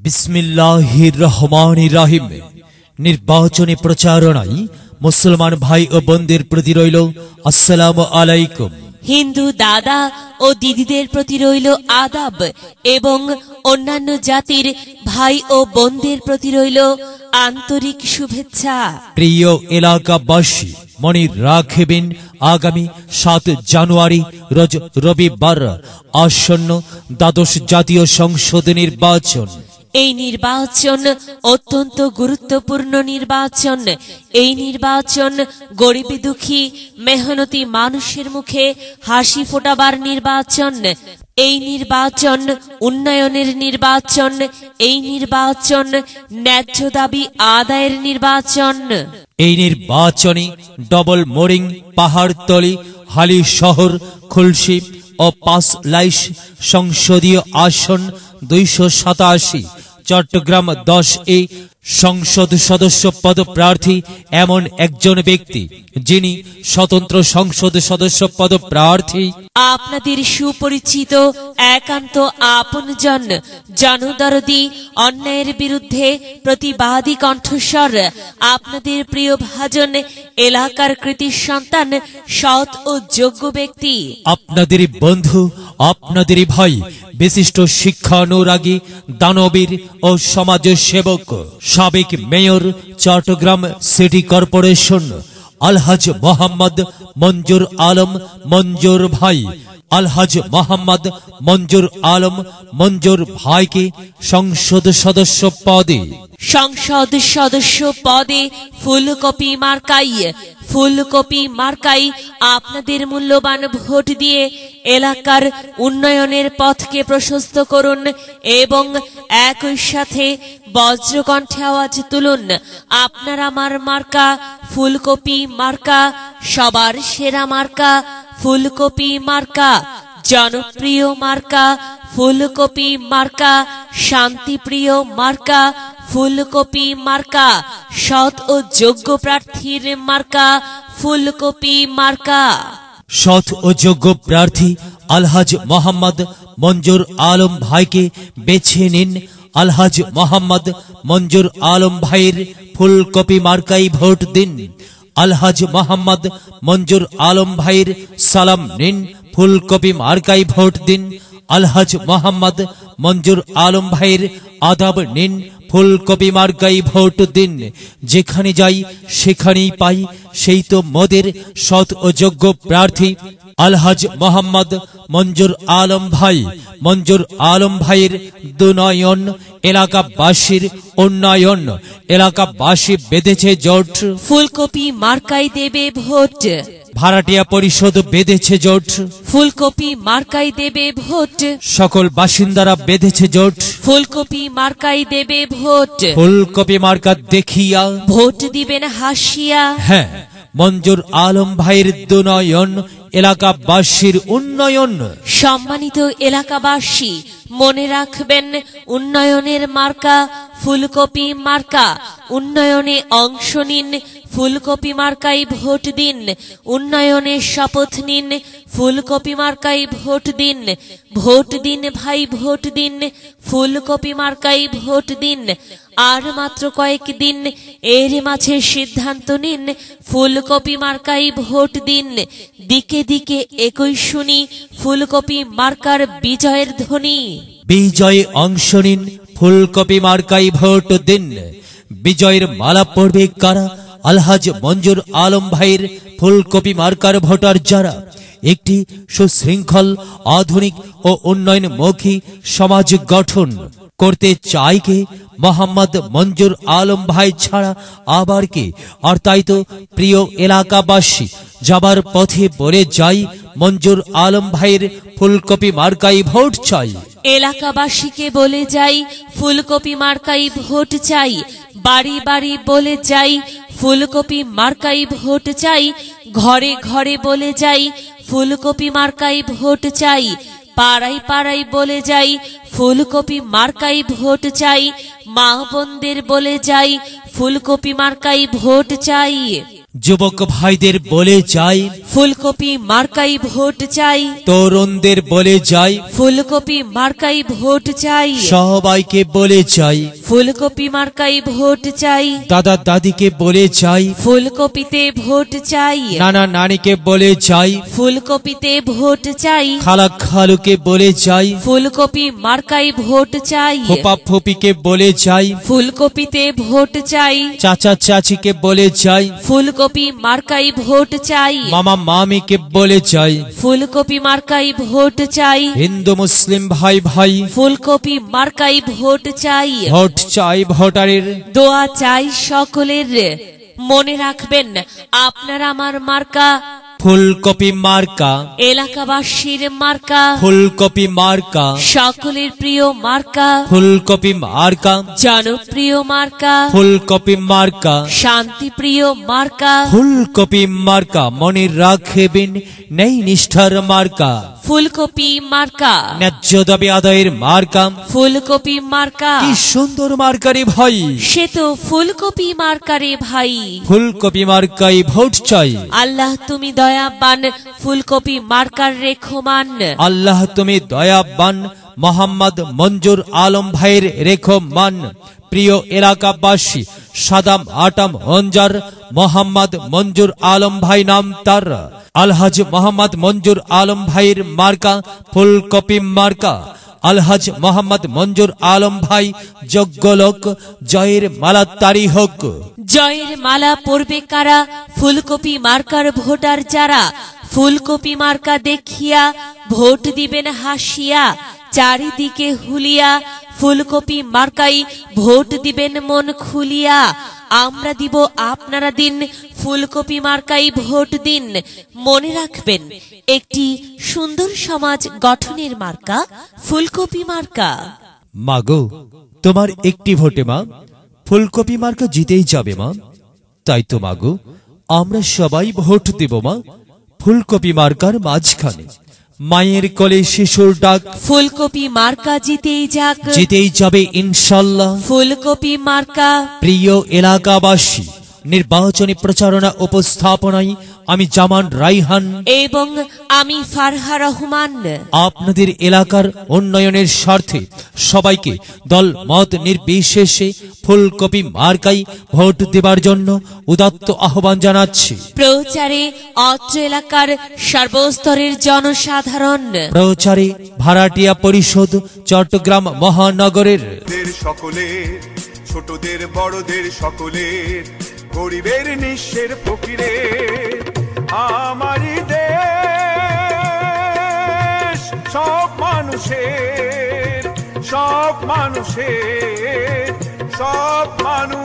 বিসমিল্লাহির রহমানির রহিম। নির্বাচনী প্রচারণায় মুসলমান ভাই ও বোনদের প্রতি রইল আসসালামু আলাইকুম। হিন্দু দাদা ও দিদিদের প্রতি রইল আদাব এবং অন্যান্য জাতির ভাই ও বোনদের প্রতি রইল আন্তরিক শুভেচ্ছা। প্রিয় এলাকাবাসী, মনে রাখবেন আগামী 7 জানুয়ারি রোজ রবিবার আসন্ন দ্বাদশ জাতীয় সংসদ নির্বাচন। এই নির্বাচন অত্যন্ত গুরুত্বপূর্ণ নির্বাচন। এই নির্বাচন গরিব দুঃখী মেহনতি মানুষের মুখে হাসি ফোটাবার নির্বাচন। এই নির্বাচন উন্নয়নের নির্বাচন। এই নির্বাচন ন্যায্য দাবি আদায়ের নির্বাচন। এই নির্বাচনে ডবল মোরিং, পাহাড়তলি, হালি শহর, খুলশি ও পাঁচলাইশ সংসদীয় আসন 287, চট্টগ্রাম 10 সংসদ সদস্য পদপ্রার্থী এমন একজন ব্যক্তি যিনি স্বতন্ত্র সংসদ সদস্য পদপ্রার্থী। আপনাদের সুপরিচিত একান্ত আপনজন, জনদরদি, অন্যায়ের বিরুদ্ধে প্রতিবাদী কণ্ঠস্বর, আপনাদের প্রিয় ভাজন, এলাকার কৃতি সন্তান, সৎ ও যোগ্য ব্যক্তি, আপনাদেরই বন্ধু, আপনাদেরই ভাই, বিশিষ্ট শিক্ষানুরাগী, দানবীর ও সমাজ সেবক, সাবেক মেয়র চট্টগ্রাম সিটি কর্পোরেশন আলহাজ মোহাম্মদ মঞ্জুর আলম মঞ্জুর ভাই। আলহাজ মোহাম্মদ মঞ্জুর আলম মঞ্জুর ভাইকে সংসদ সদস্য পদে ফুলকপি মার্কাই আপনাদের মূল্যবান ভোট দিয়ে এলাকার উন্নয়নের পথকে প্রশস্ত করুন এবং একই সাথে বজ্রকণ্ঠে আওয়াজ তুলুন, আপনার আমার মার্কা ফুলকপি মার্কা, সবার সেরা মার্কা ফুলকপি মার্কা, জনপ্রিয় মার্কা ফুলকপি মার্কা, শান্তিপ্রিয় মার্কা ফুলকপি মার্কা, সৎ ও যোগ্য প্রার্থীর মার্কা ফুলকপি মার্কা। সৎ ও যোগ্য প্রার্থী আলহাজ মোহাম্মদ মঞ্জুর আলম ভাইকে বেছে নিন। আলহাজ মোহাম্মদ মঞ্জুর আলম ভাইয়ের ফুলকপি মার্কাই ভোট দিন। আলহাজ মোহাম্মদ মঞ্জুর আলম ভাইয়ের সালাম নিন, ফুলকপি মার্কাই ভোট দিন। আলহাজ মোহাম্মদ মঞ্জুর আলম ভাইয়ের আদাব নিন, ফুলকপি মার্কাই ভোট দিন। যেখানে যাই সেখানেই পাই, সেই তো মোদের সৎ ও যোগ্য প্রার্থী আলহাজ মোহাম্মদ মঞ্জুর আলম ভাই। মঞ্জুর আলম ভাইয়ের দুনয়ন, এলাকাবাসীর উন্নয়ন। এলাকাবাসী বেঁধেছে জোট, ফুলকপি মার্কাই দেবে ভোট। ভাড়াটিয়া পরিষদ বেঁধেছে জোট, ফুলকপি মার্কাই দেবে ভোট। সকল বাসিন্দারা বেঁধেছে জোট, ফুলকপি মার্কাই দেবে ভোট। ফুলকপি মার্কা দেখিয়া ভোট দিবেন হাসিয়া। হ্যাঁ, মঞ্জুর আলম ভাইয়ের দুনয়ন, এলাকাবাসীর উন্নয়ন। সম্মানিত এলাকাবাসী, মনে রাখবেন উন্নয়নের মার্কা ফুলকপি মার্কা। উন্নয়নে অংশ নিন, ফুলকপি মার্কাই ভোট দিন। উন্নয়নের শপথ নিন, ফুলকপি মার্কাই ভোট দিন। ভোট দিন ভাই, ভোট দিন, ফুলকপি মার্কাই ভোট দিন। আর মাত্র কয়েকদিন, এর মাঝে সিদ্ধান্ত নিন, ফুলকপি মার্কাই ভোট দিন। দিকে দিকে একই শুনি ফুলকপি মার্কার বিজয়ের ধ্বনি। বিজয়ে অংশ নিন, ফুলকপি মার্কাই ভোট দিন। বিজয়ের মালা পড়বে কারা? আলহাজ মঞ্জুর আলম ভাইয়ের ফুলকপি মার্কার ভোটার যারা। একটি সুশৃঙ্খল, আধুনিক ও উন্নয়নমুখী সমাজ গঠন করতে চায় কে? মোহাম্মদ মঞ্জুর আলম ভাই ছাড়া আবার কে? আর তাই তো প্রিয় এলাকাবাসী, যাবার পথে বলে যাই, মঞ্জুর আলম ভাইয়ের ফুলকপি মার্কাই ভোট চাই। এলাকাবাসীকে বলে যাই, ফুলকপি মার্কাই ভোট চাই। বাড়ি বাড়ি বলে যাই, ফুলকপি মার্কাই ভোট চাই। ঘরে ঘরে বলে যাই, ফুলকপি মার্কাই ভোট চাই। পাড়ায় পাড়ায় বলে যাই, ফুলকপি মার্কাই ভোট চাই। মা বোনদের বলে যাই, ফুলকপি মার্কাই ভোট চাই। যুবক ভাইদের বলে যাই, ফুলকপি মার্কাই ভোট চাই। তরুণদের বলে যাই, ফুলকপি মার্কাই ভোট চাই। সবাইকে বলে যাই, ফুলকপি মার্কাই ভোট চাই। দাদা দাদিকে বলে যাই, ফুলকপিতে ভোট চাই। নানা নানিকে বলে যাই, ফুলকপিতে ভোট চাই। খালা খালুকে বলে যাই, ফুলকপি মার্কাই ভোট চাই। ফুপা ফুপিকে বলে যাই, ফুলকপিতে ভোট চাই। চাচা চাচিকে বলে যাই, ফুলকপি মার্কাই ভোট চাই। মামা মামিকে বলে যাই, ফুলকপি মার্কাই ভোট চাই। হিন্দু মুসলিম ভাই ভাই, ফুলকপি মার্কাই ভোট চাই। ভোট চাই ভোটারের, দোয়া চাই সকলের। মনে রাখবেন, আপনার আমার মার্কা ফুলকপি মার্কা, এলাকাবাসীর মার্কা, ফুলকপি মার্কা, সকলের প্রিয় মার্কা, ফুলকপি মার্কা, জনপ্রিয় মার্কা, ফুলকপি মার্কা, শান্তিপ্রিয় মার্কা, ফুলকপি মার্কা। মনে রাখবেন, নেই নিষ্ঠার মার্কা, ফুলকপি মার্কা, ন্যায্য দাবি আদায়ের মার্কা। ফুলকপি মার্কা। কি সুন্দর মার্কারে ভাই, সে তো ফুলকপি মার্কারে ভাই। ফুলকপি মার্কাই ভোট চাই। আল্লাহ তুমি দয়াবান, ফুলকপি মার্কার রেখমান। আল্লাহ তুমি দয়াবান, মোহাম্মদ মঞ্জুর আলম ভাইয়ের রেখমান। প্রিয় এলাকাবাসী, সাদাম আটাম অঞ্জার মোহাম্মদ মঞ্জুর আলম ভাই নাম তার। আলহাজ মোহাম্মদ মঞ্জুর আলম ভাইয়ের মার্কা ফুলকপি মার্কা। আলহাজ মোহাম্মদ মঞ্জুর আলম ভাই যোগ্য লোক, জয়ের মালা তারি হোক। জয়ের মালা পড়বে কারা? ফুলকপি মার্কার ভোটার যারা। ফুলকপি মার্কা দেখিয়া ভোট দিবেন হাসিয়া, চারিদিকে হুলিয়া। ফুলকপি মার্কাই ভোট দিবেন মন খুলিয়া। আমরা দিব, আপনারা দিন, ফুলকপি মার্কাই ভোট দিন। মনে রাখবেন, একটি সুন্দর সমাজ গঠনের মার্কা ফুলকপি মার্কা। মাগো, তোমার একটি ভোটে মা ফুলকপি মার্কা জিতেই যাবে মা। তাই তো মাগো, আমরা সবাই ভোট দেব মা ফুলকপি মার্কার মাঝখানে। মায়ের কোলে শিশুর ডাক, ফুলকপি মার্কা জিতেই যাক, জিতেই যাবে ইনশাল্লাহ। ফুলকপি মার্কা। প্রিয় এলাকাবাসী, নির্বাচনী প্রচারণা উপস্থাপনায় আমি জামান রাইহান এবং আমি ফারহা রহমান আপনাদের এলাকার উন্নয়নের স্বার্থে সবাইকে দল মত নির্বিশেষে ফুলকপি মার্কাই ভোট দেবার জন্য উদাত্ত আহ্বান জানাচ্ছি। প্রচারে অত্র এলাকার সর্বস্তরের জনসাধারণ। প্রচারে ভাড়াটিয়া পরিষদ, চট্টগ্রাম মহানগরের সকলের, ছোটদের বড়দের সকলের, গরিবের নিঃস্বের ফকিরের, আমারই দেশ সব মানুষের, সব মানুষের, সব মানুষ